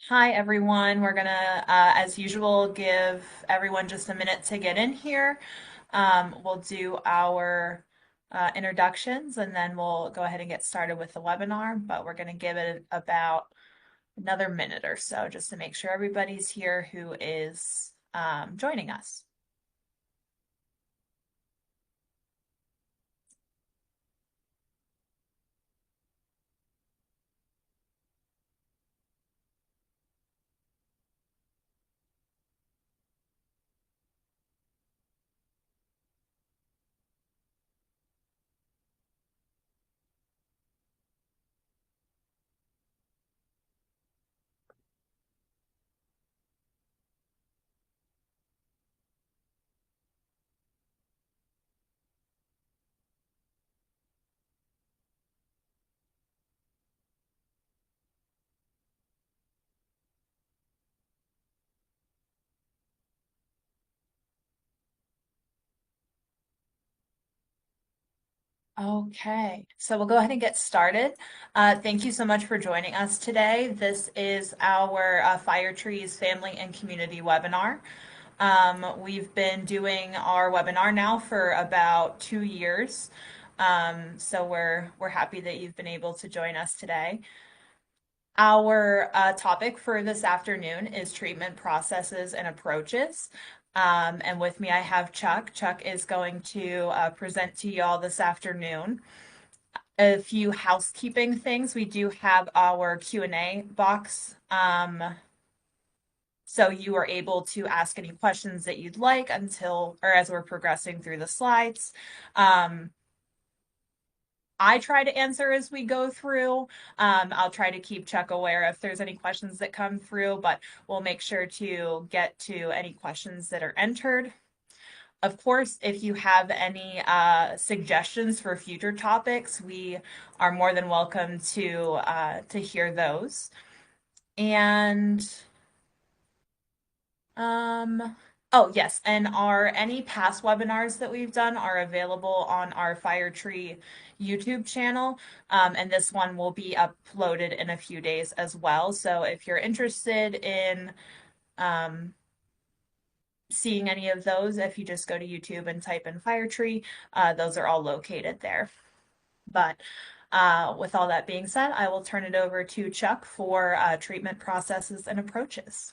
Hi, everyone. We're gonna, as usual, give everyone just a minute to get in here. We'll do our introductions and then we'll go ahead and get started with the webinar, but we're gonna give it about another minute or so just to make sure everybody's here who is joining us. Okay, so we'll go ahead and get started. Thank you so much for joining us today. This is our Fire Trees Family and Community webinar. We've been doing our webinar now for about 2 years. So we're happy that you've been able to join us today. Our topic for this afternoon is treatment processes and approaches. And with me, I have Chuck. Chuck is going to present to you all this afternoon. A few housekeeping things. We do have our Q&A box. So you are able to ask any questions that you'd like until or as we're progressing through the slides. I try to answer as we go through. I'll try to keep Chuck aware if there's any questions that come through, but we'll make sure to get to any questions that are entered. Of course, if you have any suggestions for future topics, we are more than welcome to hear those. And oh yes, and any past webinars that we've done are available on our Firetree YouTube channel. And this one will be uploaded in a few days as well. So if you're interested in seeing any of those, if you just go to YouTube and type in Firetree, those are all located there. But with all that being said, I will turn it over to Chuck for treatment processes and approaches.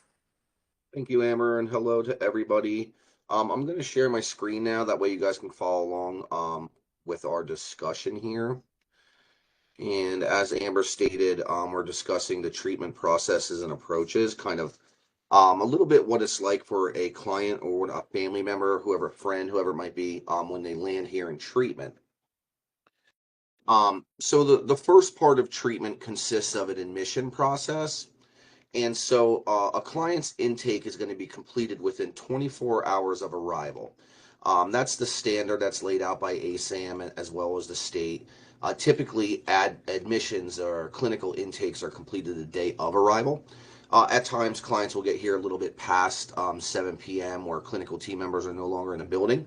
Thank you, Amber, and hello to everybody. I'm going to share my screen now. That way you guys can follow along with our discussion here. And as Amber stated, we're discussing the treatment processes and approaches, kind of a little bit what it's like for a client or a family member, whoever, friend, whoever it might be, when they land here in treatment. So the first part of treatment consists of an admission process. And so a client's intake is going to be completed within 24 hours of arrival. That's the standard that's laid out by ASAM as well as the state. Typically, admissions or clinical intakes are completed the day of arrival. At times, clients will get here a little bit past 7 p.m. where clinical team members are no longer in the building.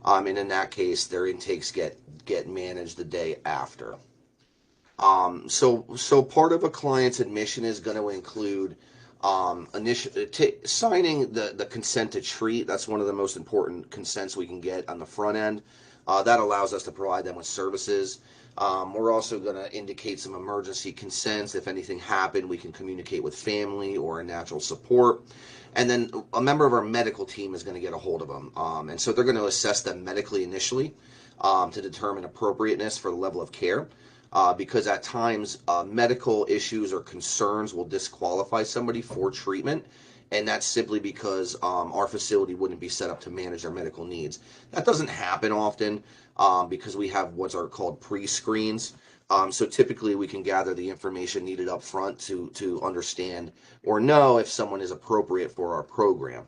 And in that case, their intakes get managed the day after. So part of a client's admission is going to include signing the consent to treat. That's one of the most important consents we can get on the front end. That allows us to provide them with services. We're also going to indicate some emergency consents. If anything happened, we can communicate with family or a natural support. And then a member of our medical team is going to get a hold of them. And so they're going to assess them medically initially to determine appropriateness for the level of care because at times medical issues or concerns will disqualify somebody for treatment. And that's simply because our facility wouldn't be set up to manage their medical needs. That doesn't happen often because we have what's are called pre-screens. So typically we can gather the information needed up front to understand or know if someone is appropriate for our program.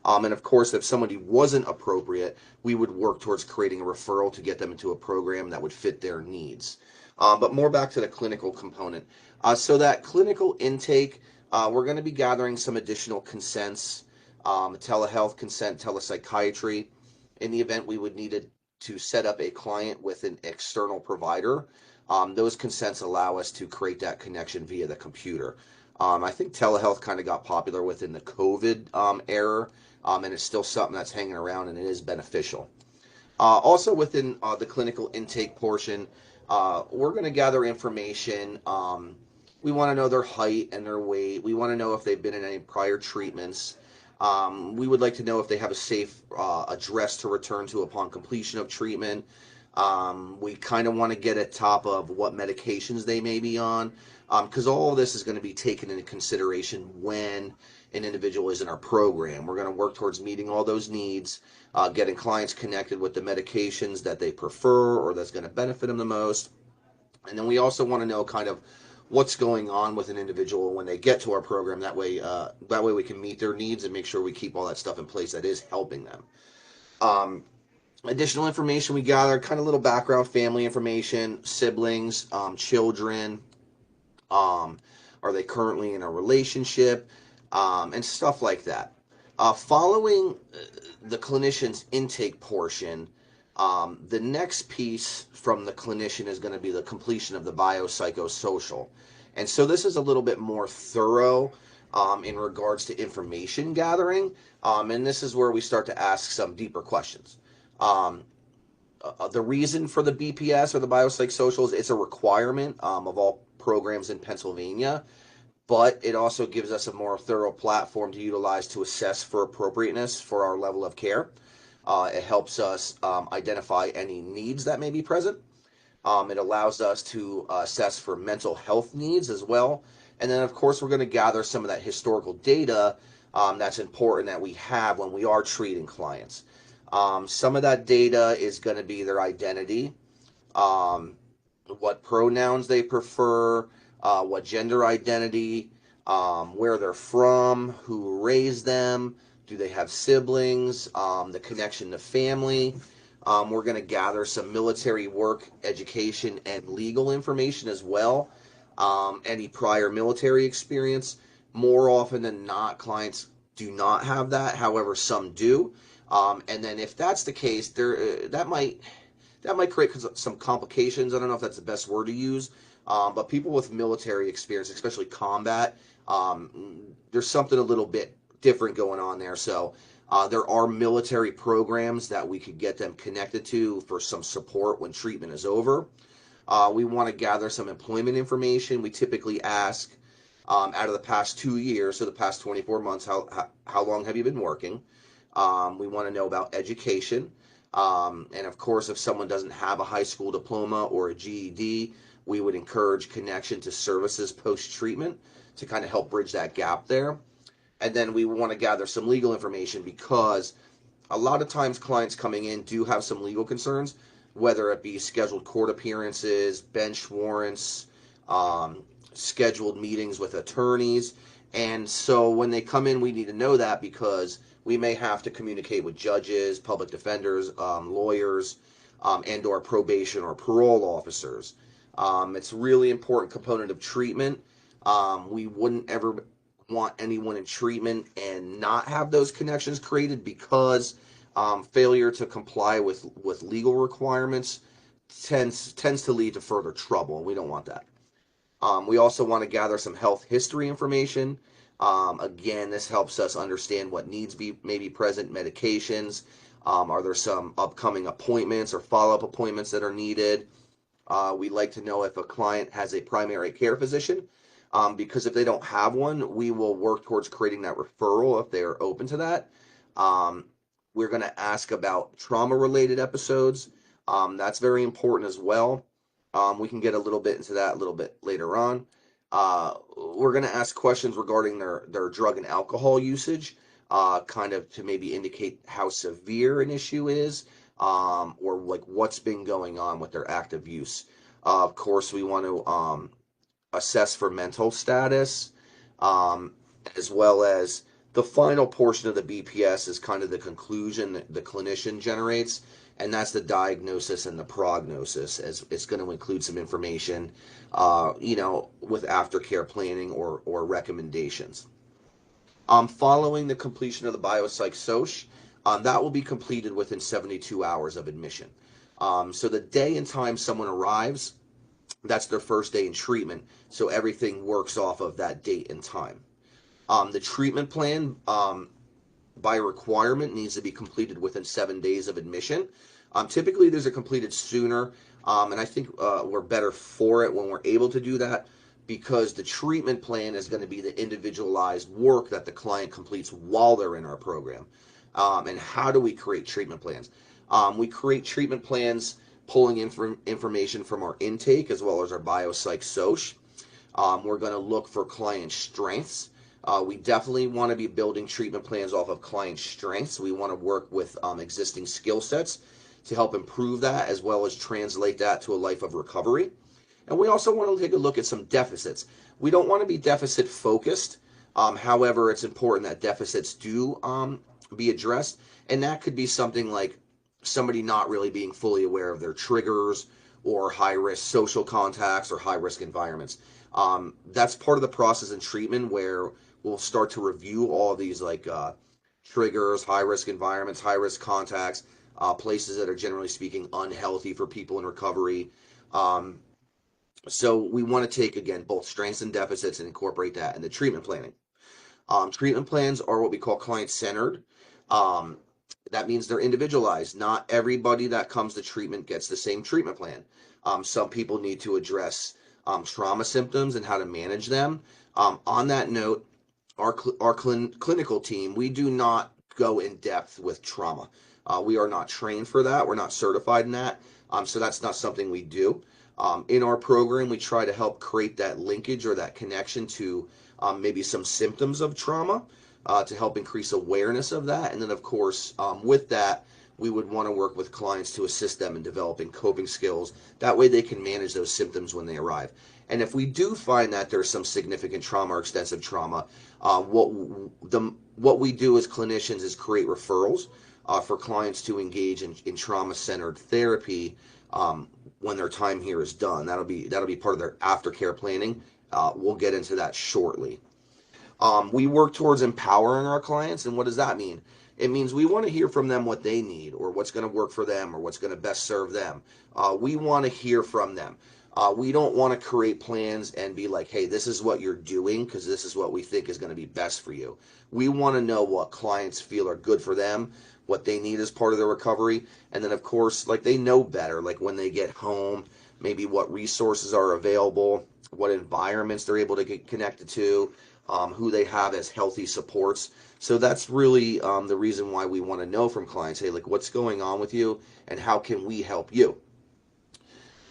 And of course, if somebody wasn't appropriate, we would work towards creating a referral to get them into a program that would fit their needs. But more back to the clinical component. So that clinical intake, we're going to be gathering some additional consents, telehealth consent, telepsychiatry. In the event we would need to set up a client with an external provider, those consents allow us to create that connection via the computer. I think telehealth kind of got popular within the COVID era, and it's still something that's hanging around and it is beneficial. Also, within the clinical intake portion, we're going to gather information. We want to know their height and their weight. We want to know if they've been in any prior treatments. We would like to know if they have a safe address to return to upon completion of treatment. We kind of want to get at top of what medications they may be on, because all of this is going to be taken into consideration when an individual is in our program. We're going to work towards meeting all those needs, getting clients connected with the medications that they prefer or that's going to benefit them the most. And then we also want to know kind of what's going on with an individual when they get to our program. That way we can meet their needs and make sure we keep all that stuff in place that is helping them. Um, Additional information we gather, kind of little background, family information, siblings, children, um, are they currently in a relationship, and stuff like that. Following the clinician's intake portion, the next piece from the clinician is going to be the completion of the biopsychosocial. And so this is a little bit more thorough in regards to information gathering. And this is where we start to ask some deeper questions. Um, the reason for the BPS or the biopsychosocial is it's a requirement of all programs in Pennsylvania, but it also gives us a more thorough platform to utilize to assess for appropriateness for our level of care. It helps us identify any needs that may be present. It allows us to assess for mental health needs as well. And then, of course, we're going to gather some of that historical data that's important that we have when we are treating clients. Some of that data is going to be their identity, um, what pronouns they prefer, what gender identity, where they're from, who raised them, do they have siblings, the connection to family. We're going to gather some military work, education, and legal information as well. Any prior military experience. More often than not, clients do not have that. However, some do. And then if that's the case, that might create some complications. I don't know if that's the best word to use, but people with military experience, especially combat, there's something a little bit different going on there. So there are military programs that we could get them connected to for some support when treatment is over. We want to gather some employment information. We typically ask, out of the past 2 years, so the past 24 months, how long have you been working? We want to know about education. And of course, if someone doesn't have a high school diploma or a GED, we would encourage connection to services post-treatment to kind of help bridge that gap there. And then we want to gather some legal information because a lot of times clients coming in do have some legal concerns, whether it be scheduled court appearances, bench warrants, scheduled meetings with attorneys. And so when they come in, we need to know that because we may have to communicate with judges, public defenders, lawyers, and/or probation or parole officers. It's a really important component of treatment. We wouldn't ever want anyone in treatment and not have those connections created because failure to comply with legal requirements tends to lead to further trouble, and we don't want that. We also want to gather some health history information. Again, this helps us understand what needs may be present, medications. Are there some upcoming appointments or follow-up appointments that are needed? We'd like to know if a client has a primary care physician, because if they don't have one, we will work towards creating that referral if they are open to that. Um, we're going to ask about trauma-related episodes. That's very important as well. We can get a little bit into that a little bit later on. We're going to ask questions regarding their drug and alcohol usage, kind of to maybe indicate how severe an issue is, or like what's been going on with their active use. Of course, we want to assess for mental status, um, as well as the final portion of the BPS is kind of the conclusion that the clinician generates, and that's the diagnosis and the prognosis. As it's going to include some information, with aftercare planning or recommendations. Following the completion of the biopsych soc, that will be completed within 72 hours of admission. So the day and time someone arrives, That's their first day in treatment. So everything works off of that date and time. The treatment plan, by requirement, needs to be completed within 7 days of admission. Typically, these are completed sooner, and I think we're better for it when we're able to do that because the treatment plan is going to be the individualized work that the client completes while they're in our program. And how do we create treatment plans? We create treatment plans pulling information from our intake as well as our biopsych soc. We're going to look for client strengths. We definitely want to be building treatment plans off of client strengths. We want to work with existing skill sets to help improve that as well as translate that to a life of recovery. And we also want to take a look at some deficits. We don't want to be deficit focused. However, it's important that deficits do be addressed. And that could be something like somebody not really being fully aware of their triggers or high risk social contacts or high risk environments. That's part of the process in treatment where we'll start to review all of these like triggers, high risk environments, high risk contacts, places that are generally speaking unhealthy for people in recovery. Um, so we want to take again both strengths and deficits and incorporate that in the treatment planning. Treatment plans are what we call client centered. Um, that means they're individualized. Not everybody that comes to treatment gets the same treatment plan. Some people need to address trauma symptoms and how to manage them. On that note, our clinical team, we do not go in depth with trauma. We are not trained for that. We're not certified in that. So that's not something we do. In our program, we try to help create that linkage or that connection to maybe some symptoms of trauma to help increase awareness of that. And then, of course, with that, we would want to work with clients to assist them in developing coping skills. That way they can manage those symptoms when they arrive. And if we do find that there's some significant trauma or extensive trauma, what we do as clinicians is create referrals for clients to engage in trauma-centered therapy when their time here is done. That'll be part of their aftercare planning. We'll get into that shortly. We work towards empowering our clients, and what does that mean? It means we want to hear from them what they need, or what's going to work for them, or what's going to best serve them. We want to hear from them. We don't want to create plans and be like, hey, this is what you're doing because this is what we think is going to be best for you. We want to know what clients feel are good for them, what they need as part of their recovery, and then, of course, like they know better, like when they get home, maybe what resources are available, what environments they're able to get connected to, who they have as healthy supports. So that's really the reason why we want to know from clients, hey, like what's going on with you and how can we help you?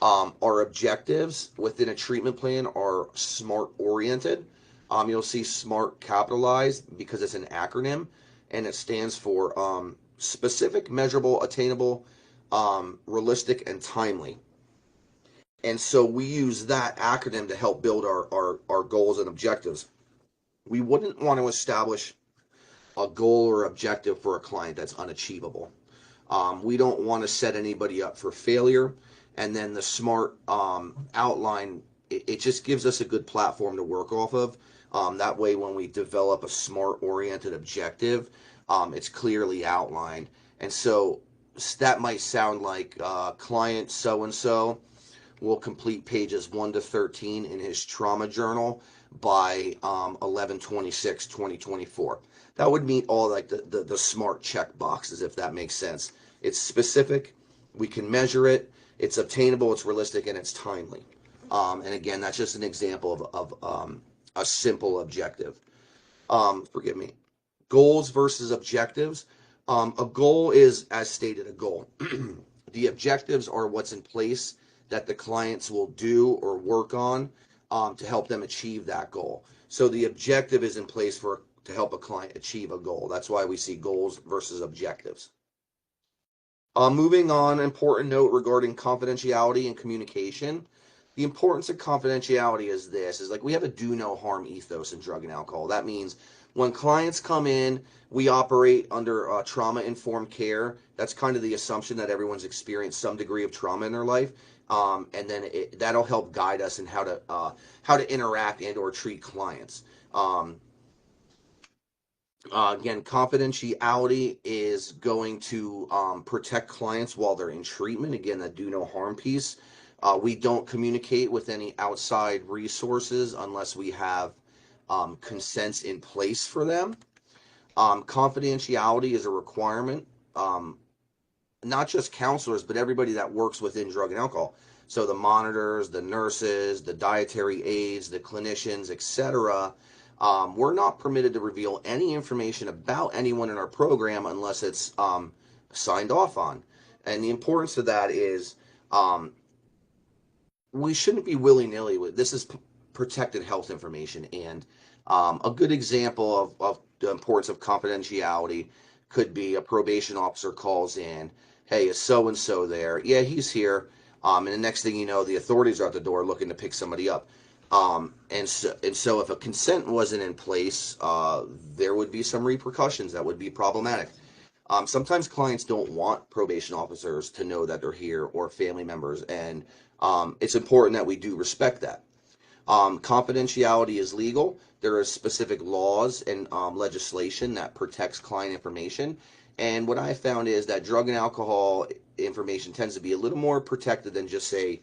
Our objectives within a treatment plan are SMART oriented. You'll see SMART capitalized because it's an acronym and it stands for specific, measurable, attainable, realistic, and timely. And so we use that acronym to help build our goals and objectives. We wouldn't want to establish a goal or objective for a client that's unachievable. We don't want to set anybody up for failure. And then the SMART outline, it just gives us a good platform to work off of. That way, when we develop a SMART oriented objective, it's clearly outlined. And so that might sound like client so and so will complete pages 1 to 13 in his trauma journal by 11/26/2024. That would meet all like the SMART check boxes, if that makes sense. It's specific, we can measure it, it's obtainable, it's realistic, and it's timely. And again, that's just an example of a simple objective. Forgive me. Goals versus objectives. A goal is, as stated, a goal. The objectives are what's in place that the clients will do or work on to help them achieve that goal. So the objective is in place to help a client achieve a goal. That's why we see goals versus objectives. Moving on, important note regarding confidentiality and communication. The importance of confidentiality is like we have a do no harm ethos in drug and alcohol. That means when clients come in, we operate under trauma informed care. That's kind of the assumption that everyone's experienced some degree of trauma in their life. And then that'll help guide us in how to interact and or treat clients. Again, confidentiality is going to protect clients while they're in treatment. Again, that do no harm piece. We don't communicate with any outside resources unless we have consents in place for them. Confidentiality is a requirement, not just counselors, but everybody that works within drug and alcohol. So the monitors, the nurses, the dietary aides, the clinicians, etc. We're not permitted to reveal any information about anyone in our program unless it's signed off on. And the importance of that is um, we shouldn't be willy-nilly with this. Is protected health information, and a good example of the importance of confidentiality could be a probation officer calls in, hey, is so and so there? Yeah, he's here. And the next thing you know, the authorities are at the door looking to pick somebody up. And so if a consent wasn't in place, there would be some repercussions that would be problematic. Sometimes clients don't want probation officers to know that they're here, or family members, and it's important that we do respect that. Confidentiality is legal. There are specific laws and legislation that protects client information. And what I found is that drug and alcohol information tends to be a little more protected than just, say,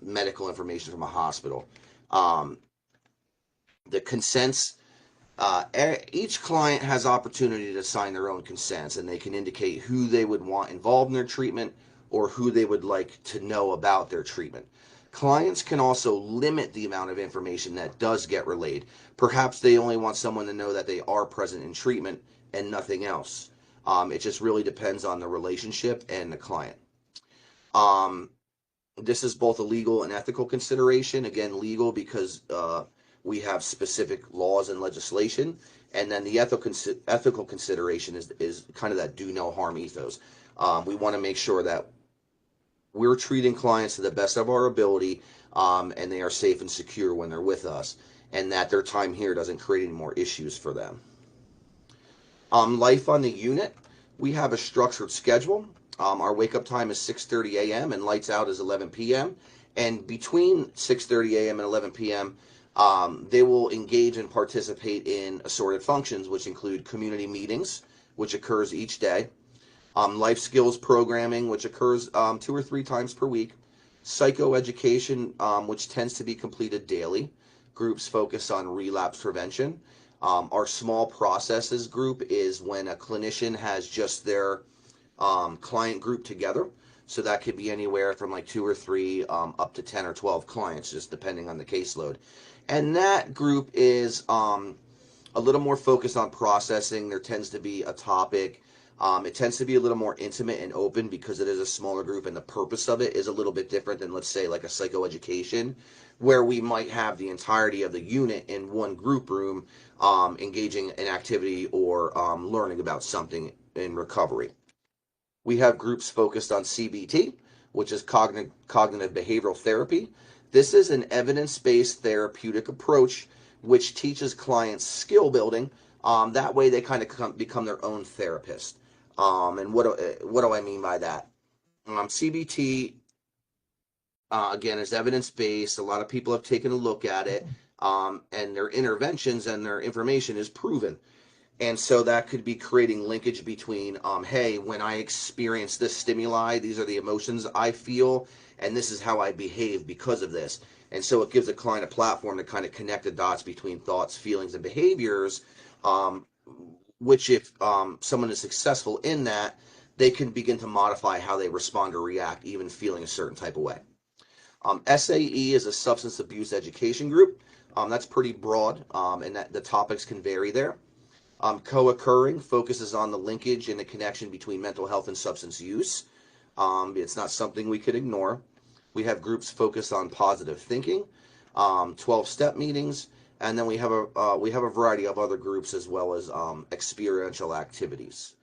medical information from a hospital. Um, the consents, each client has opportunity to sign their own consents, and they can indicate who they would want involved in their treatment or who they would like to know about their treatment. Clients can also limit the amount of information that does get relayed. Perhaps they only want someone to know that they are present in treatment and nothing else. It just really depends on the relationship and the client. Um, this is both a legal and ethical consideration. Again, legal because we have specific laws and legislation, and then the ethical consideration is kind of that do no harm ethos. We want to make sure that we're treating clients to the best of our ability, and they are safe and secure when they're with us, and that their time here doesn't create any more issues for them. Life on the unit, we have a structured schedule. Our wake up time is 6:30 a.m. and lights out is 11 p.m. And between 6:30 a.m. and 11 p.m., they will engage and participate in assorted functions, which include community meetings, which occurs each day, life skills programming, which occurs 2 or 3 times per week, psychoeducation, which tends to be completed daily. Groups focus on relapse prevention. Our small processes group is when a clinician has just their client group together. So that could be anywhere from like 2 or 3 up to 10 or 12 clients, just depending on the caseload. And that group is a little more focused on processing. There tends to be a topic. It tends to be a little more intimate and open because it is a smaller group, and the purpose of it is a little bit different than, let's say, like a psychoeducation, where we might have the entirety of the unit in one group room engaging in activity or learning about something in recovery. We have groups focused on CBT, which is cognitive behavioral therapy. This is an evidence-based therapeutic approach which teaches clients skill building. That way they kind of become their own therapist. And what do I mean by that? CBT, again, is evidence-based. A lot of people have taken a look at it, and their interventions and their information is proven. And so that could be creating linkage between, hey, when I experience this stimuli, these are the emotions I feel, and this is how I behave because of this. And so it gives the client a platform to kind of connect the dots between thoughts, feelings, and behaviors, um, which if someone is successful in that, they can begin to modify how they respond or react, even feeling a certain type of way. SAE is a substance abuse education group. That's pretty broad, and that the topics can vary there. Co-occurring focuses on the linkage and the connection between mental health and substance use. It's not something we could ignore. We have groups focused on positive thinking, 12-step meetings, and then we have a variety of other groups as well as experiential activities.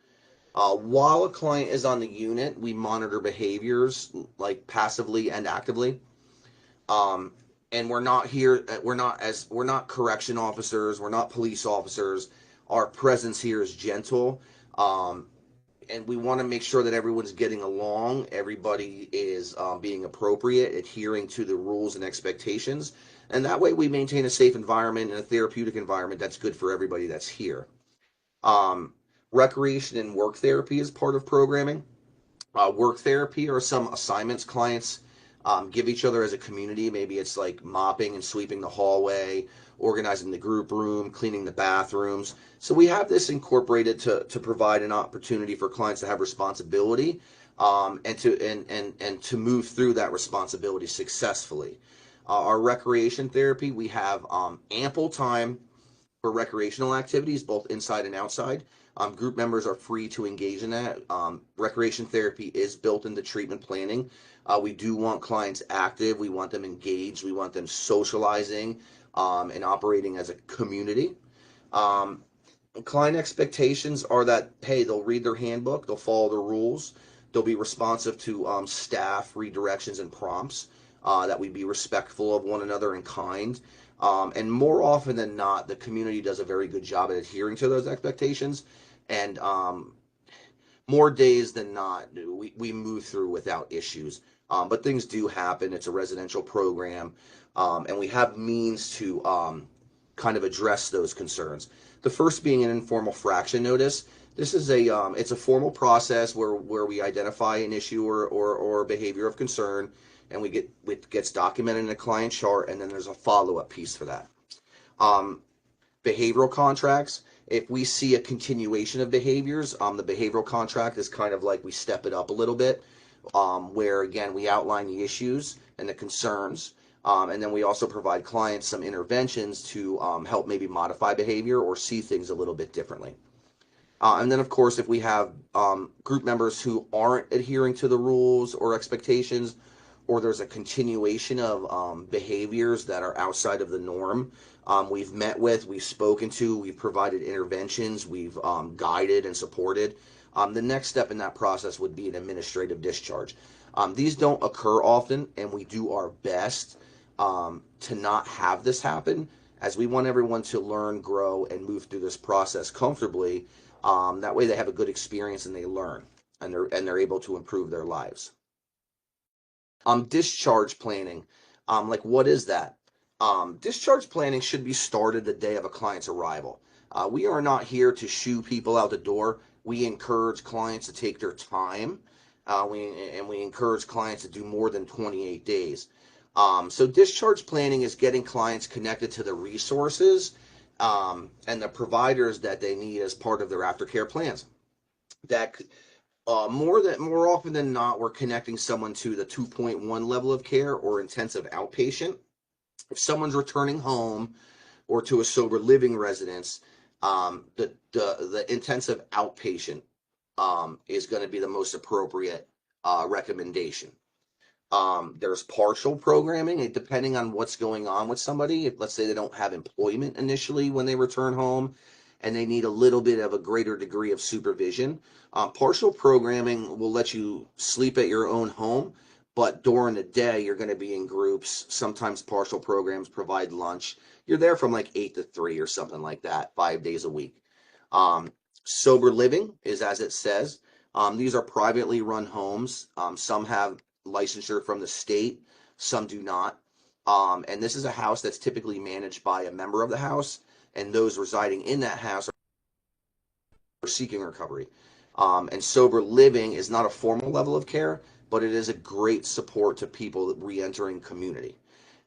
While a client is on the unit, we monitor behaviors like passively and actively. Um, and we're not correction officers, we're not police officers. Our presence here is gentle. Um, and we want to make sure that everyone's getting along, everybody is being appropriate, adhering to the rules and expectations, and that way we maintain a safe environment and a therapeutic environment that's good for everybody that's here. Um, Recreation and work therapy is part of programming. Work therapy are some assignments clients give each other as a community. Maybe it's like mopping and sweeping the hallway, organizing the group room, cleaning the bathrooms. So we have this incorporated to provide an opportunity for clients to have responsibility, and to move through that responsibility successfully. Our recreation therapy, we have ample time for recreational activities, both inside and outside. Group members are free to engage in that. Recreation therapy is built into treatment planning. We do want clients active. We want them engaged. We want them socializing, and operating as a community. Um, Client expectations are that, hey, they'll read their handbook, they'll follow the rules, they'll be responsive to staff redirections and prompts, that we be respectful of one another and kind. And more often than not, the community does a very good job at adhering to those expectations. And more days than not, we move through without issues. But things do happen. It's a residential program, and we have means to kind of address those concerns. The first being an informal fraction notice. This is it's a formal process where we identify an issue or behavior of concern, and it gets documented in a client chart, and then there's a follow-up piece for that. Um, Behavioral contracts. If we see a continuation of behaviors, the behavioral contract is kind of like we step it up a little bit, where again we outline the issues and the concerns, and then we also provide clients some interventions to help maybe modify behavior or see things a little bit differently. And then, of course, if we have group members who aren't adhering to the rules or expectations, or there's a continuation of behaviors that are outside of the norm, we've met with, we've spoken to, we've provided interventions, we've guided and supported. The next step in that process would be an administrative discharge. These don't occur often, and we do our best to not have this happen, as we want everyone to learn, grow, and move through this process comfortably. That way they have a good experience and they learn, and they're able to improve their lives. Discharge planning. Like, what is that? Discharge planning should be started the day of a client's arrival. We are not here to shoo people out the door. We encourage clients to take their time. We encourage clients to do more than 28 days. So discharge planning is getting clients connected to the resources, and the providers that they need as part of their aftercare plans. That more often than not, we're connecting someone to the 2.1 level of care or intensive outpatient. If someone's returning home or to a sober living residence, the intensive outpatient is going to be the most appropriate recommendation. There's partial programming, depending on what's going on with somebody. If, let's say, they don't have employment initially when they return home and they need a little bit of a greater degree of supervision, partial programming will let you sleep at your own home, but during the day you're going to be in groups. Sometimes partial programs provide lunch. You're there from like 8 to 3 or something like that, 5 days a week. Sober living is as it says. These are privately run homes. Some have licensure from the state, some do not. And this is a house that's typically managed by a member of the house, and those residing in that house are seeking recovery. And sober living is not a formal level of care, but it is a great support to people re-entering community.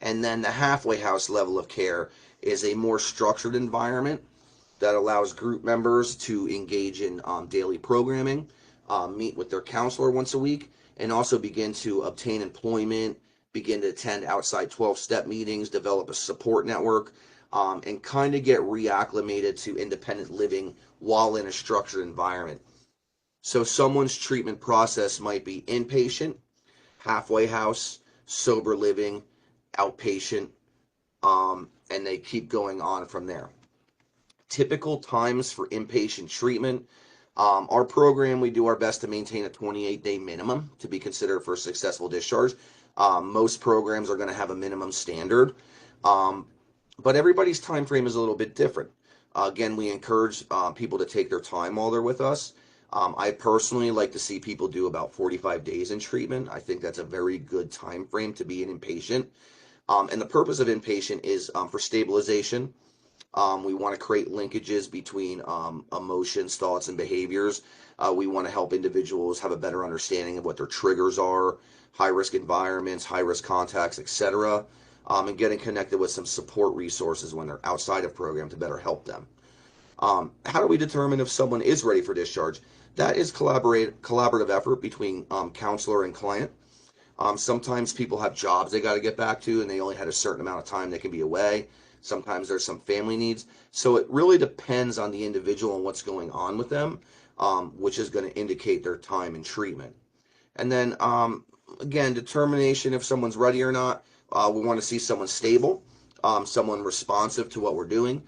And then the halfway house level of care is a more structured environment that allows group members to engage in daily programming, meet with their counselor once a week, and also begin to obtain employment, begin to attend outside 12-step meetings, develop a support network, and kind of get reacclimated to independent living while in a structured environment. So someone's treatment process might be inpatient, halfway house, sober living, outpatient, and they keep going on from there. Typical times for inpatient treatment. Our program, we do our best to maintain a 28-day minimum to be considered for a successful discharge. Most programs are going to have a minimum standard, but everybody's time frame is a little bit different. Again, we encourage people to take their time while they're with us. I personally like to see people do about 45 days in treatment. I think that's a very good time frame to be an inpatient. And the purpose of inpatient is for stabilization, We want to create linkages between emotions, thoughts, and behaviors. We want to help individuals have a better understanding of what their triggers are, high risk environments, high risk contacts, etc., and getting connected with some support resources when they're outside of program to better help them. How do we determine if someone is ready for discharge? That is collaborative effort between counselor and client. Sometimes people have jobs they got to get back to, and they only had a certain amount of time they can be away. Sometimes there's some family needs. So it really depends on the individual and what's going on with them, which is going to indicate their time in treatment. And then, again, determination if someone's ready or not. We want to see someone stable, someone responsive to what we're doing,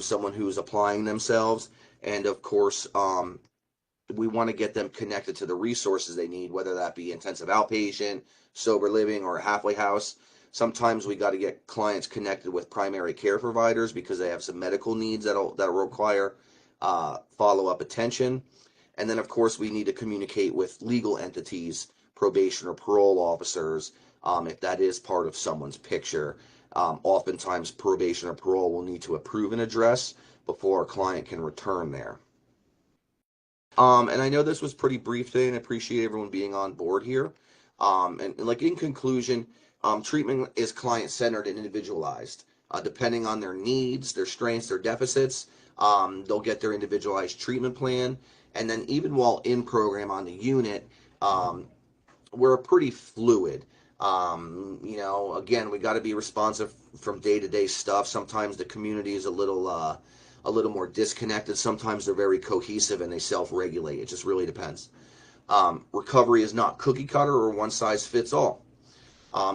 someone who's applying themselves, and of course, we want to get them connected to the resources they need, whether that be intensive outpatient, sober living, or a halfway house. Sometimes we got to get clients connected with primary care providers because they have some medical needs that'll require follow-up attention. And then, of course, we need to communicate with legal entities, probation or parole officers, if that is part of someone's picture. Oftentimes, probation or parole will need to approve an address before a client can return there. And I know this was pretty brief today, and I appreciate everyone being on board here. And like in conclusion, treatment is client-centered and individualized. Depending on their needs, their strengths, their deficits, they'll get their individualized treatment plan. And then even while in program on the unit, we're pretty fluid. Again, we got to be responsive from day-to-day stuff. Sometimes the community is a little more disconnected. Sometimes they're very cohesive and they self-regulate. It just really depends. Recovery is not cookie cutter or one size fits all.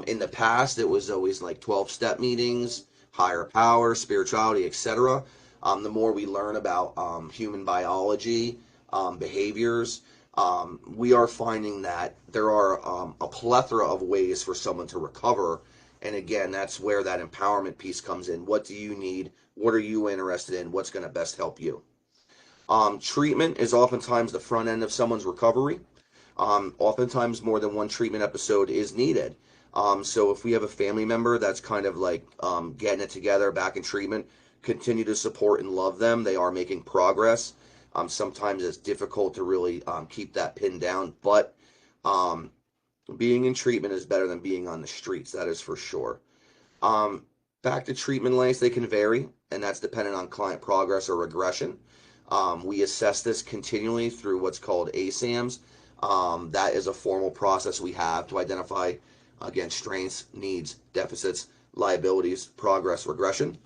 In the past, it was always like 12-step meetings, higher power, spirituality, etc. The more we learn about human biology, behaviors, we are finding that there are a plethora of ways for someone to recover. And again, that's where that empowerment piece comes in. What do you need? What are you interested in? What's going to best help you? Treatment is oftentimes the front end of someone's recovery. Oftentimes, more than one treatment episode is needed. So if we have a family member that's kind of like getting it together, back in treatment, continue to support and love them. They are making progress. Sometimes it's difficult to really keep that pinned down, but being in treatment is better than being on the streets. That is for sure. Um, Back to treatment lengths, they can vary, and that's dependent on client progress or regression. We assess this continually through what's called ASAMs. That is a formal process we have to identify, again, strengths, needs, deficits, liabilities, progress, regression.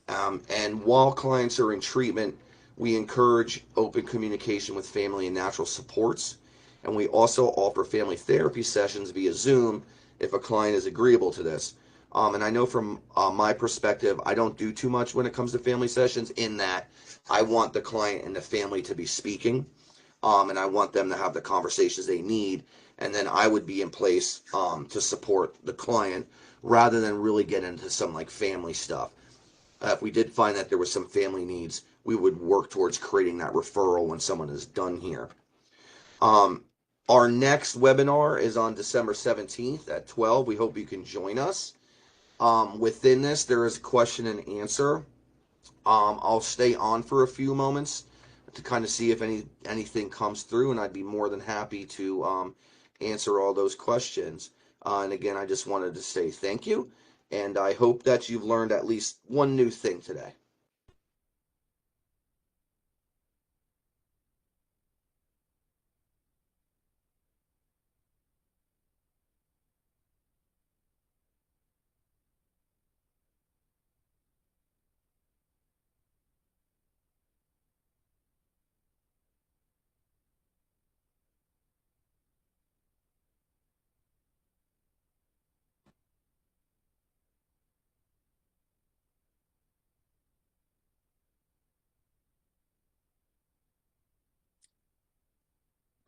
And while clients are in treatment, we encourage open communication with family and natural supports. And we also offer family therapy sessions via Zoom if a client is agreeable to this. And I know from my perspective, I don't do too much when it comes to family sessions in that I want the client and the family to be speaking, and I want them to have the conversations they need. And then I would be in place to support the client rather than really get into some like family stuff. If we did find that there was some family needs, we would work towards creating that referral when someone is done here. Um, our next webinar is on December 17th at 12. We hope you can join us. Within this, there is question and answer. I'll stay on for a few moments to kind of see if anything comes through, and I'd be more than happy to answer all those questions. And again, I just wanted to say thank you, and I hope that you've learned at least one new thing today.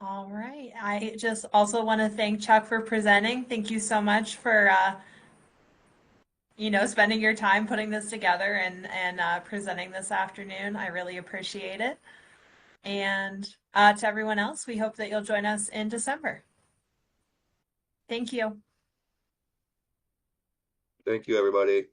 All right. I just also want to thank Chuck for presenting. Thank you so much for spending your time putting this together and presenting this afternoon. I really appreciate it. And to everyone else, we hope that you'll join us in December. Thank you. Thank you, everybody.